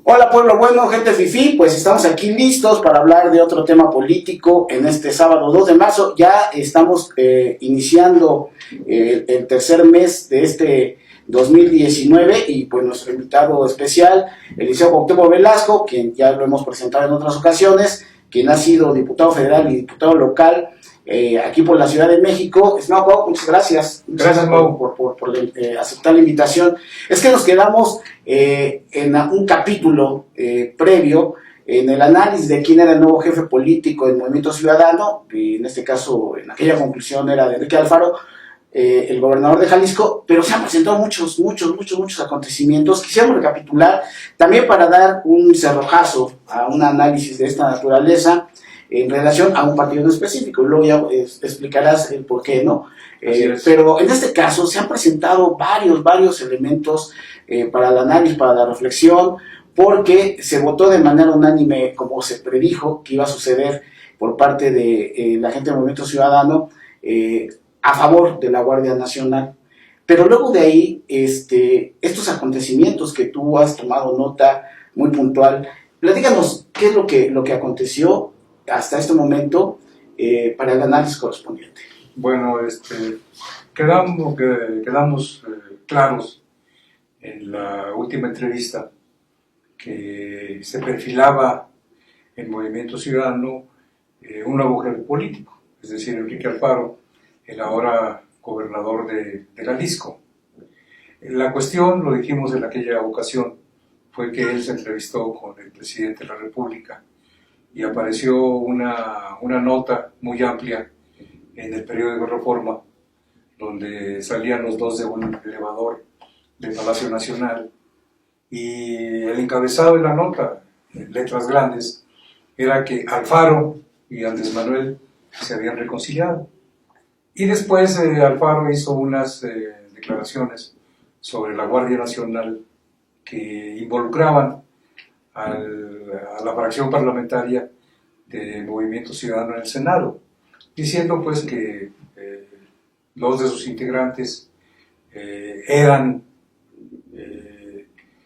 Hola pueblo bueno, gente fifí, pues estamos aquí listos para hablar de otro tema político en este sábado 2 de marzo. Ya estamos iniciando el tercer mes de este 2019 y pues nuestro invitado especial, el licenciado Cuauhtémoc Velasco, quien ya lo hemos presentado en otras ocasiones, quien ha sido diputado federal y diputado local aquí por la Ciudad de México. Estimado Mau, muchas gracias. Gracias, Mau. Por aceptar la invitación. Es que nos quedamos en un capítulo previo en el análisis de quién era el nuevo jefe político del Movimiento Ciudadano, y en este caso, en aquella conclusión era de Enrique Alfaro, el gobernador de Jalisco, pero se han presentado muchos acontecimientos. Quisiéramos recapitular también para dar un cerrojazo a un análisis de esta naturaleza en relación a un partido en específico, y luego ya explicarás el por qué, ¿no? Pero en este caso se han presentado varios elementos para el análisis, para la reflexión, porque se votó de manera unánime, como se predijo que iba a suceder por parte de la gente del Movimiento Ciudadano, a favor de la Guardia Nacional. Pero luego de ahí, estos acontecimientos que tú has tomado nota muy puntual, platícanos qué es lo que aconteció hasta este momento para el análisis correspondiente. Bueno, quedamos claros en la última entrevista que se perfilaba en Movimiento Ciudadano un nuevo jefe político, es decir, Enrique Alfaro, el ahora gobernador de Jalisco. La cuestión, lo dijimos en aquella ocasión, fue que él se entrevistó con el presidente de la República y apareció una nota muy amplia en el periódico Reforma, donde salían los dos de un elevador del Palacio Nacional, y el encabezado de la nota, en letras grandes, era que Alfaro y Andrés Manuel se habían reconciliado. Y después Alfaro hizo unas declaraciones sobre la Guardia Nacional que involucraban a la fracción parlamentaria de Movimiento Ciudadano en el Senado, diciendo pues que dos de sus integrantes eran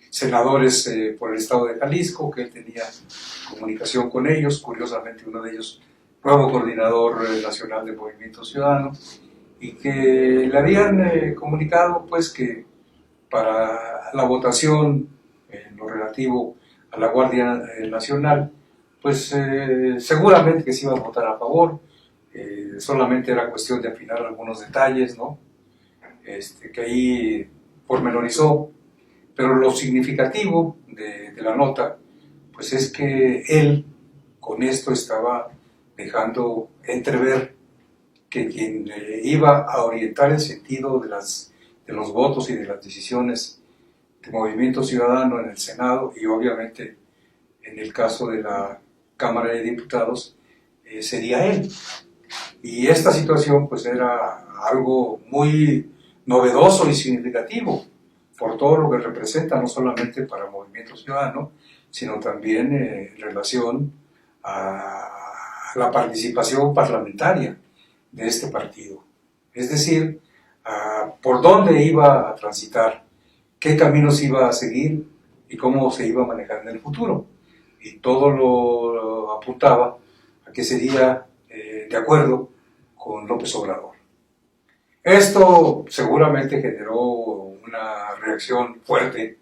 senadores por el estado de Jalisco, que él tenía comunicación con ellos. Curiosamente, uno de ellos nuevo coordinador nacional de Movimiento Ciudadano, y que le habían comunicado pues que para la votación en lo relativo a la Guardia Nacional, pues seguramente que se iba a votar a favor, solamente era cuestión de afinar algunos detalles, ¿no? Que ahí pormenorizó, pero lo significativo de la nota, pues es que él con esto estaba dejando entrever que quien iba a orientar el sentido de los votos y de las decisiones de Movimiento Ciudadano en el Senado, y obviamente en el caso de la Cámara de Diputados, sería él. Y esta situación pues era algo muy novedoso y significativo por todo lo que representa, no solamente para Movimiento Ciudadano, sino también en relación a la participación parlamentaria de este partido. Es decir, por dónde iba a transitar, qué caminos iba a seguir y cómo se iba a manejar en el futuro. Y todo lo apuntaba a que sería de acuerdo con López Obrador. Esto seguramente generó una reacción fuerte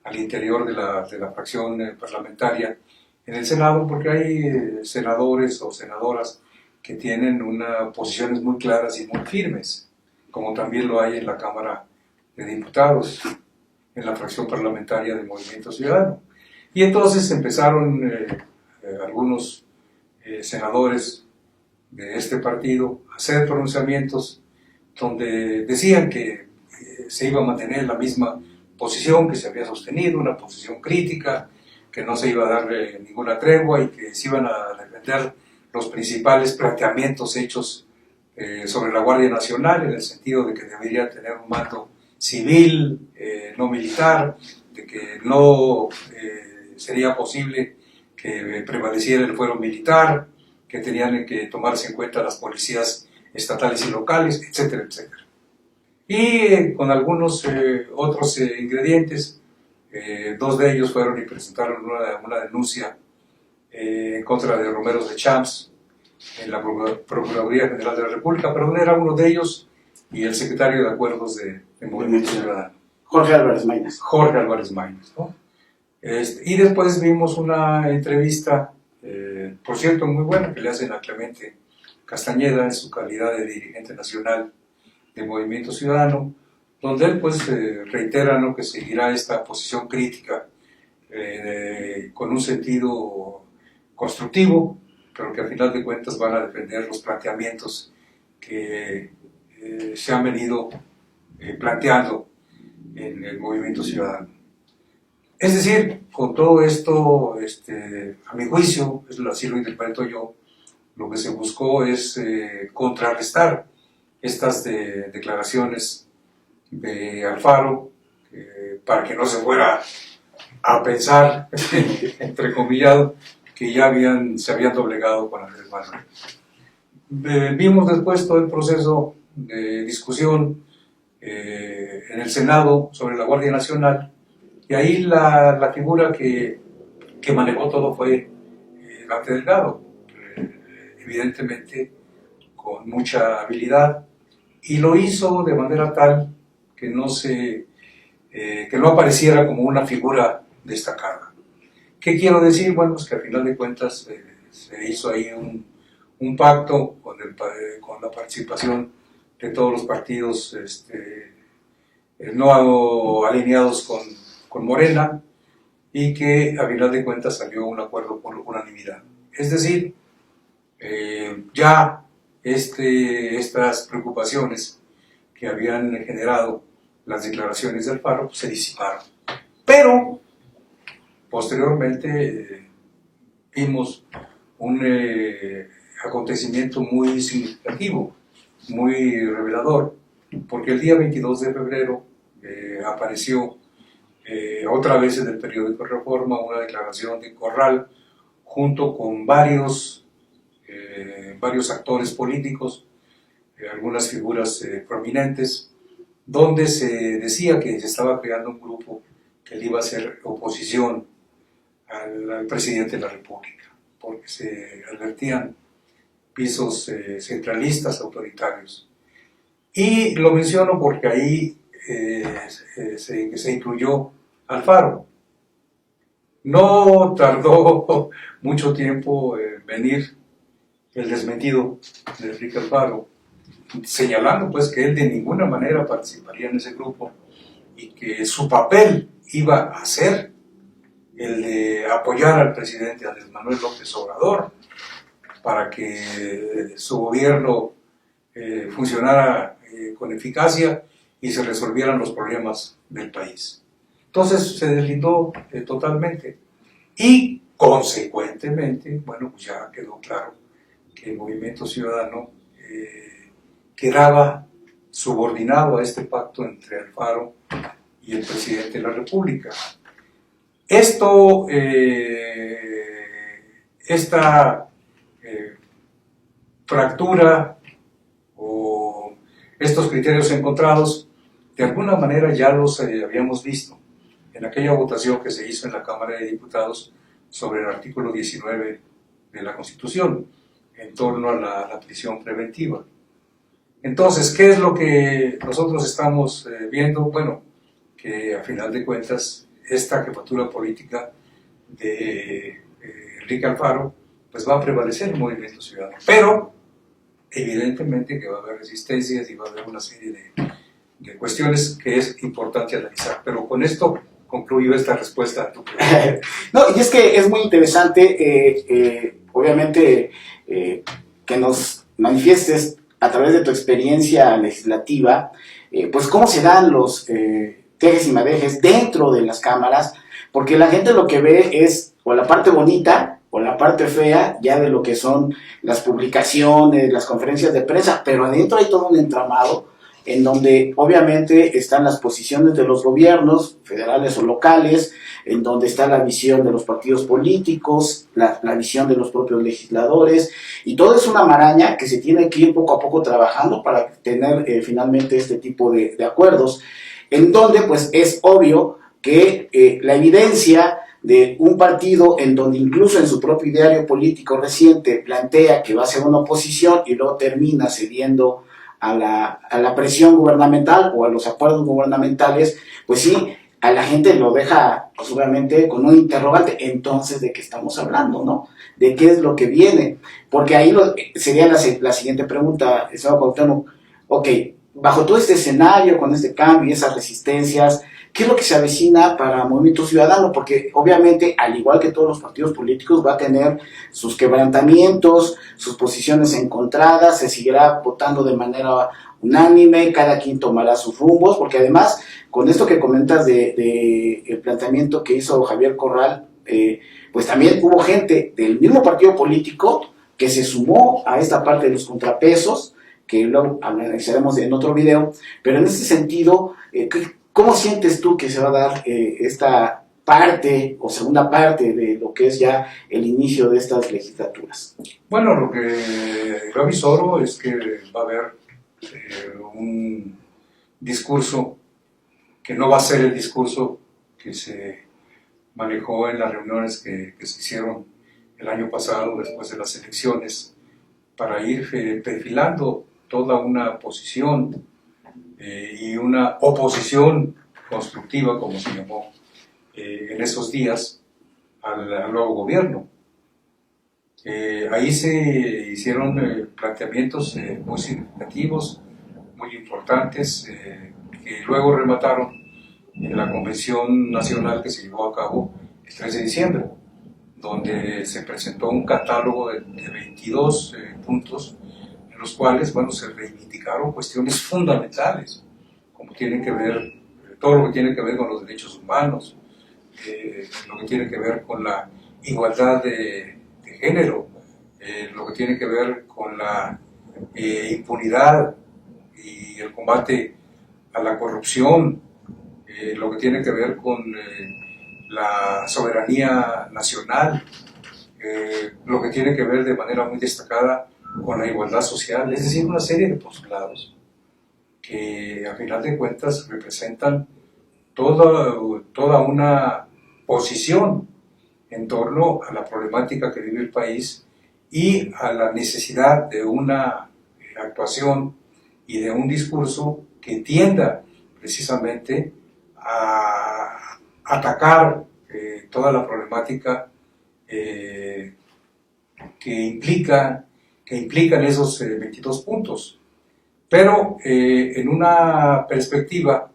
al interior de la fracción parlamentaria en el Senado, porque hay senadores o senadoras que tienen posiciones muy claras y muy firmes, como también lo hay en la Cámara de Diputados, en la fracción parlamentaria de Movimiento Ciudadano. Y entonces empezaron algunos senadores de este partido a hacer pronunciamientos donde decían que se iba a mantener la misma posición que se había sostenido, una posición crítica, que no se iba a dar ninguna tregua y que se iban a defender los principales planteamientos hechos sobre la Guardia Nacional, en el sentido de que debería tener un mando civil, no militar, de que no sería posible que prevaleciera el fuero militar, que tenían que tomarse en cuenta las policías estatales y locales, etcétera, etcétera. Y con algunos otros ingredientes Dos de ellos fueron y presentaron una denuncia en contra de Romeros de Champs en la Procuraduría General de la República, pero era uno de ellos y el secretario de Acuerdos de Movimiento Ciudadano. Jorge Álvarez Maínez. Jorge Álvarez Maínez, ¿no? Y después vimos una entrevista, por cierto, muy buena, que le hacen a Clemente Castañeda en su calidad de dirigente nacional de Movimiento Ciudadano, donde él pues reitera, ¿no?, que seguirá esta posición crítica con un sentido constructivo, pero que al final de cuentas van a defender los planteamientos que se han venido planteando en el Movimiento Ciudadano. Es decir, con todo esto, a mi juicio, así lo interpreto yo, lo que se buscó es contrarrestar estas declaraciones de Alfaro, para que no se fuera a pensar, entrecomillado, que ya se habían doblegado con Andrés Manuel. Vimos después todo el proceso de discusión en el Senado sobre la Guardia Nacional, y ahí la figura que manejó todo fue Dante Delgado, evidentemente con mucha habilidad, y lo hizo de manera tal que no apareciera como una figura destacada. ¿Qué quiero decir? Bueno, pues que al final de cuentas se hizo ahí un pacto con la participación de todos los partidos no alineados con Morena, y que a final de cuentas salió un acuerdo por unanimidad. Es decir, ya estas preocupaciones que habían generado las declaraciones de Alfaro se disiparon. Pero posteriormente vimos un acontecimiento muy significativo, muy revelador, porque el día 22 de febrero apareció otra vez en el periódico Reforma una declaración de Corral junto con varios actores políticos, algunas figuras prominentes, donde se decía que se estaba creando un grupo que le iba a hacer oposición al presidente de la República, porque se advertían pisos centralistas autoritarios. Y lo menciono porque ahí se incluyó Alfaro. No tardó mucho tiempo en venir el desmentido de Enrique Alfaro, señalando pues que él de ninguna manera participaría en ese grupo y que su papel iba a ser el de apoyar al presidente Andrés Manuel López Obrador para que su gobierno funcionara con eficacia y se resolvieran los problemas del país. Entonces se deslindó totalmente, y consecuentemente, bueno, pues ya quedó claro que el Movimiento Ciudadano quedaba subordinado a este pacto entre Alfaro y el presidente de la República. Esta fractura o estos criterios encontrados, de alguna manera ya los habíamos visto en aquella votación que se hizo en la Cámara de Diputados sobre el artículo 19 de la Constitución en torno a la prisión preventiva. Entonces, ¿qué es lo que nosotros estamos viendo? Bueno, que a final de cuentas esta jefatura política de Enrique Alfaro pues va a prevalecer el Movimiento Ciudadano, pero evidentemente que va a haber resistencias y va a haber una serie de cuestiones que es importante analizar. Pero con esto concluyo esta respuesta a tu pregunta. No, y es que es muy interesante, obviamente, que nos manifiestes a través de tu experiencia legislativa, pues cómo se dan los tejes y madejes dentro de las cámaras, porque la gente lo que ve es o la parte bonita o la parte fea ya de lo que son las publicaciones, las conferencias de prensa, pero adentro hay todo un entramado en donde obviamente están las posiciones de los gobiernos federales o locales, en donde está la visión de los partidos políticos, la visión de los propios legisladores, y todo es una maraña que se tiene que ir poco a poco trabajando para tener finalmente este tipo de acuerdos, en donde pues es obvio que la evidencia de un partido en donde incluso en su propio ideario político reciente plantea que va a ser una oposición y luego termina cediendo a la presión gubernamental o a los acuerdos gubernamentales, pues sí, a la gente lo deja pues, obviamente con un interrogante. Entonces, ¿de qué estamos hablando, no? ¿De qué es lo que viene? Porque ahí sería la siguiente pregunta, señor Cuauhtémoc. Ok, bajo todo este escenario, con este cambio y esas resistencias, ¿qué es lo que se avecina para Movimiento Ciudadano? Porque obviamente, al igual que todos los partidos políticos, va a tener sus quebrantamientos, sus posiciones encontradas, se seguirá votando de manera unánime, cada quien tomará sus rumbos, porque además, con esto que comentas de el planteamiento que hizo Javier Corral, pues también hubo gente del mismo partido político que se sumó a esta parte de los contrapesos, que luego analizaremos en otro video, pero en ese sentido, ¿cómo sientes tú que se va a dar esta parte o segunda parte de lo que es ya el inicio de estas legislaturas? Bueno, lo que yo avisoro es que va a haber un discurso que no va a ser el discurso que se manejó en las reuniones que se hicieron el año pasado después de las elecciones para ir perfilando toda una posición y una oposición constructiva, como se llamó en esos días, al nuevo gobierno. Ahí se hicieron planteamientos muy significativos, muy importantes, que luego remataron en la Convención Nacional que se llevó a cabo el 3 de diciembre, donde se presentó un catálogo de 22 puntos en los cuales, bueno, se reivindicaron cuestiones fundamentales, como tienen que ver, todo lo que tiene que ver con los derechos humanos, lo que tiene que ver con la igualdad de género, lo que tiene que ver con la impunidad y el combate a la corrupción, lo que tiene que ver con la soberanía nacional, lo que tiene que ver de manera muy destacada con la igualdad social, es decir, una serie de postulados que a final de cuentas representan toda una posición en torno a la problemática que vive el país y a la necesidad de una actuación y de un discurso que tienda precisamente a atacar toda la problemática que implican esos 22 puntos, pero en una perspectiva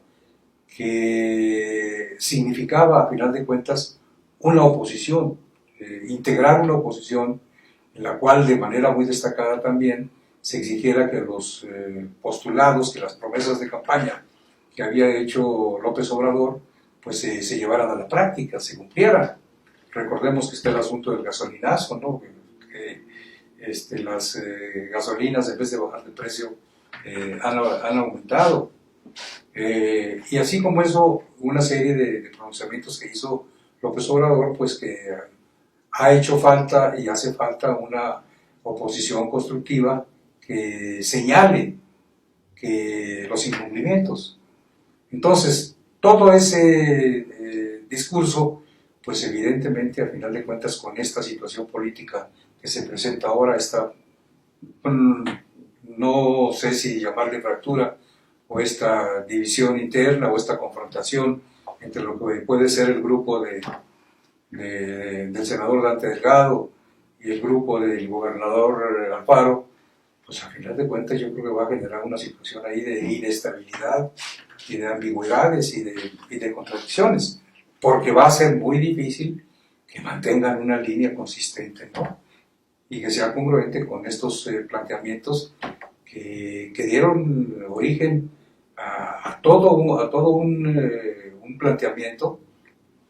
que significaba, a final de cuentas, una oposición, integrar una oposición en la cual de manera muy destacada también se exigiera que los postulados, que las promesas de campaña que había hecho López Obrador, pues se llevaran a la práctica, se cumplieran. Recordemos que está el asunto del gasolinazo, ¿no? Que las gasolinas, en vez de bajar de precio, han aumentado. Y así como eso, una serie de pronunciamientos que hizo López Obrador, pues que ha hecho falta y hace falta una oposición constructiva que señale que los incumplimientos. Entonces, todo ese discurso, pues evidentemente, a final de cuentas, con esta situación política que se presenta ahora, esta, no sé si llamarle fractura, o esta división interna, o esta confrontación entre lo que puede ser el grupo del senador Dante Delgado y el grupo del gobernador Alfaro, pues a final de cuentas yo creo que va a generar una situación ahí de inestabilidad y de ambigüedades y de contradicciones, porque va a ser muy difícil que mantengan una línea consistente, ¿no? Y que sea congruente con estos planteamientos que dieron origen a todo un planteamiento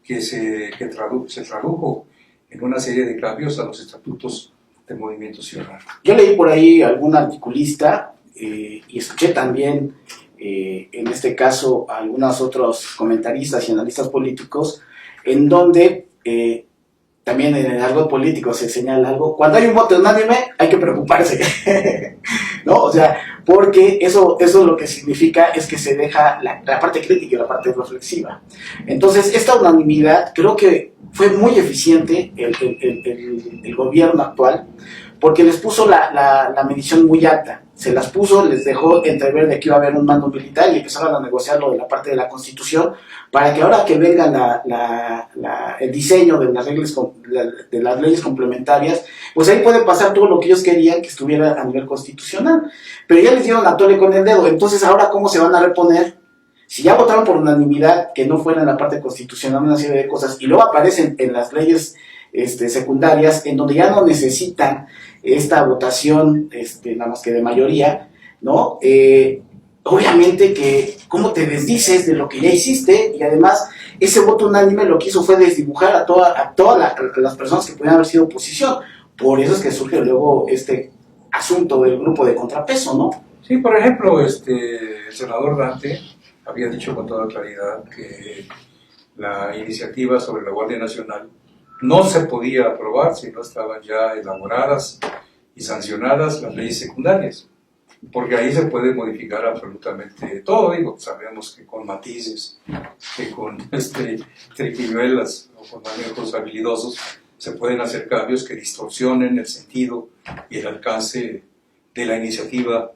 que se tradujo en una serie de cambios a los estatutos del Movimiento Ciudadano. Yo leí por ahí algún articulista y escuché también, en este caso, a algunos otros comentaristas y analistas políticos, en donde también en el argot político se señala algo, cuando hay un voto unánime hay que preocuparse, ¿no? O sea, porque eso lo que significa es que se deja la parte crítica y la parte reflexiva. Entonces, esta unanimidad creo que fue muy eficiente el gobierno actual, porque les puso la medición muy alta, se las puso, les dejó entrever de que iba a haber un mando militar y empezaron a negociar lo de la parte de la Constitución, para que ahora que venga el diseño de las leyes complementarias, pues ahí puede pasar todo lo que ellos querían que estuviera a nivel constitucional. Pero ya les dieron a tole con el dedo, entonces ahora ¿cómo se van a reponer? Si ya votaron por unanimidad que no fuera en la parte constitucional una serie de cosas, y luego aparecen en las leyes secundarias, en donde ya no necesitan esta votación, nada más que de mayoría, ¿no? Obviamente que, ¿cómo te desdices de lo que ya hiciste? Y además, ese voto unánime lo que hizo fue desdibujar a todas las personas que pudieran haber sido oposición. Por eso es que surge luego este asunto del grupo de contrapeso, ¿no? Sí, por ejemplo, el senador Dante había dicho con toda claridad que la iniciativa sobre la Guardia Nacional no se podía aprobar si no estaban ya elaboradas y sancionadas las leyes secundarias, porque ahí se puede modificar absolutamente todo. Digo, sabemos que con matices, que con triquiñuelas o con manejos habilidosos se pueden hacer cambios que distorsionen el sentido y el alcance de la iniciativa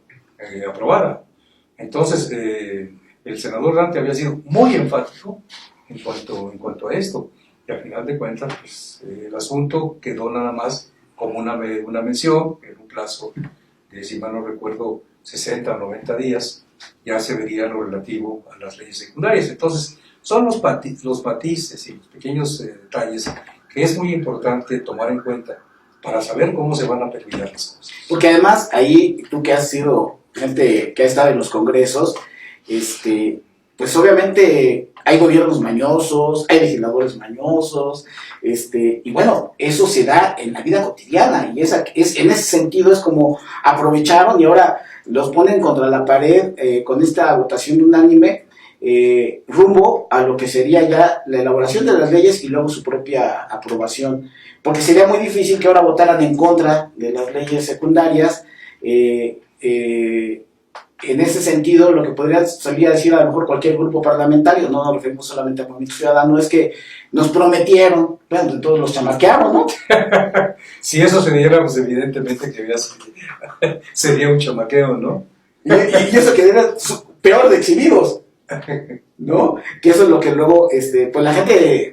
aprobada. Entonces, el senador Dante había sido muy enfático en cuanto a esto. Y al final de cuentas, pues, el asunto quedó nada más como una mención, en un plazo de, si mal no recuerdo, 60 o 90 días, ya se vería lo relativo a las leyes secundarias. Entonces, son los matices y los pequeños detalles que es muy importante tomar en cuenta para saber cómo se van a perfilar las cosas. Porque además, ahí, tú que has sido gente que ha estado en los congresos, pues obviamente hay gobiernos mañosos, hay legisladores mañosos, y bueno, eso se da en la vida cotidiana, y en ese sentido es como aprovecharon y ahora los ponen contra la pared con esta votación unánime, rumbo a lo que sería ya la elaboración de las leyes y luego su propia aprobación, porque sería muy difícil que ahora votaran en contra de las leyes secundarias. En ese sentido, lo que podría salir a decir a lo mejor cualquier grupo parlamentario, no nos referimos solamente al Movimiento Ciudadano, es que nos prometieron, bueno, entonces los chamaqueamos, ¿no? Si eso se diera, pues evidentemente que sería un chamaqueo, ¿no? Y eso que era peor de exhibidos, ¿no? Que eso es lo que luego,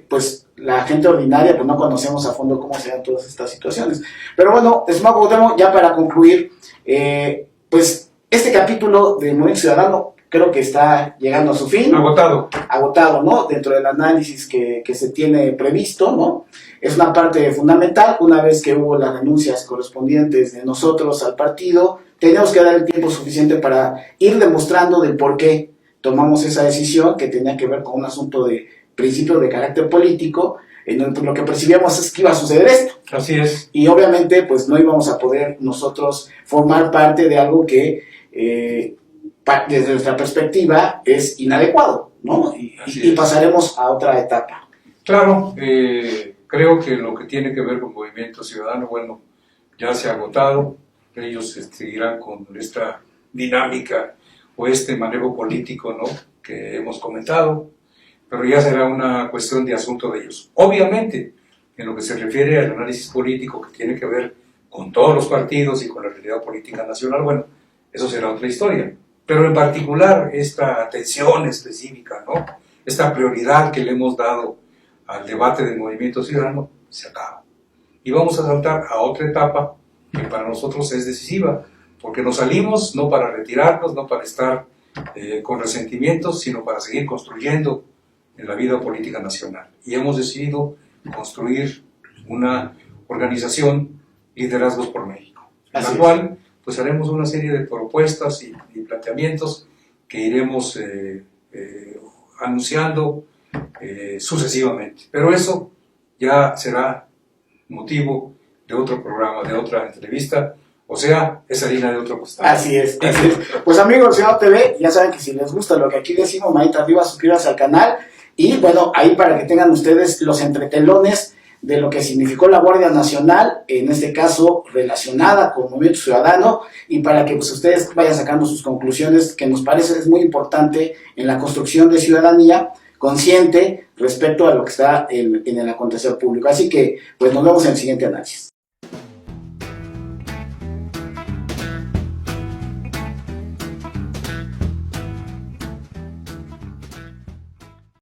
pues la gente ordinaria, pues no conocemos a fondo cómo se dan todas estas situaciones. Pero bueno, estimado Cuauhtémoc, ya para concluir, pues este capítulo de Movimiento Ciudadano creo que está llegando a su fin. Agotado, ¿no? Dentro del análisis que se tiene previsto, ¿no? Es una parte fundamental. Una vez que hubo las renuncias correspondientes de nosotros al partido, teníamos que dar el tiempo suficiente para ir demostrando del por qué tomamos esa decisión, que tenía que ver con un asunto de principio de carácter político, en donde lo que percibíamos es que iba a suceder esto. Así es. Y obviamente, pues no íbamos a poder nosotros formar parte de algo que desde nuestra perspectiva es inadecuado, ¿no? Y pasaremos a otra etapa. Claro, creo que lo que tiene que ver con Movimiento Ciudadano, bueno, ya se ha agotado. Ellos seguirán con esta dinámica o este manejo político, ¿no?, que hemos comentado, pero ya será una cuestión de asunto de ellos. Obviamente, en lo que se refiere al análisis político que tiene que ver con todos los partidos y con la realidad política nacional, bueno, eso será otra historia. Pero en particular, esta atención específica, ¿no?, esta prioridad que le hemos dado al debate del Movimiento Ciudadano, se acaba. Y vamos a saltar a otra etapa que para nosotros es decisiva, porque nos salimos no para retirarnos, no para estar con resentimientos, sino para seguir construyendo en la vida política nacional. Y hemos decidido construir una organización, Liderazgos por México, en la cual pues haremos una serie de propuestas y planteamientos que iremos anunciando sucesivamente. Pero eso ya será motivo de otro programa, de otra entrevista, o sea, es harina de otro costal. Así es. Pues amigos de Ciudadano TV, ya saben que si les gusta lo que aquí decimos, manita arriba, suscríbanse al canal, y bueno, ahí para que tengan ustedes los entretelones de lo que significó la Guardia Nacional, en este caso relacionada con Movimiento Ciudadano, y para que pues, ustedes vayan sacando sus conclusiones, que nos parece es muy importante en la construcción de ciudadanía consciente respecto a lo que está en el acontecer público. Así que pues nos vemos en el siguiente análisis.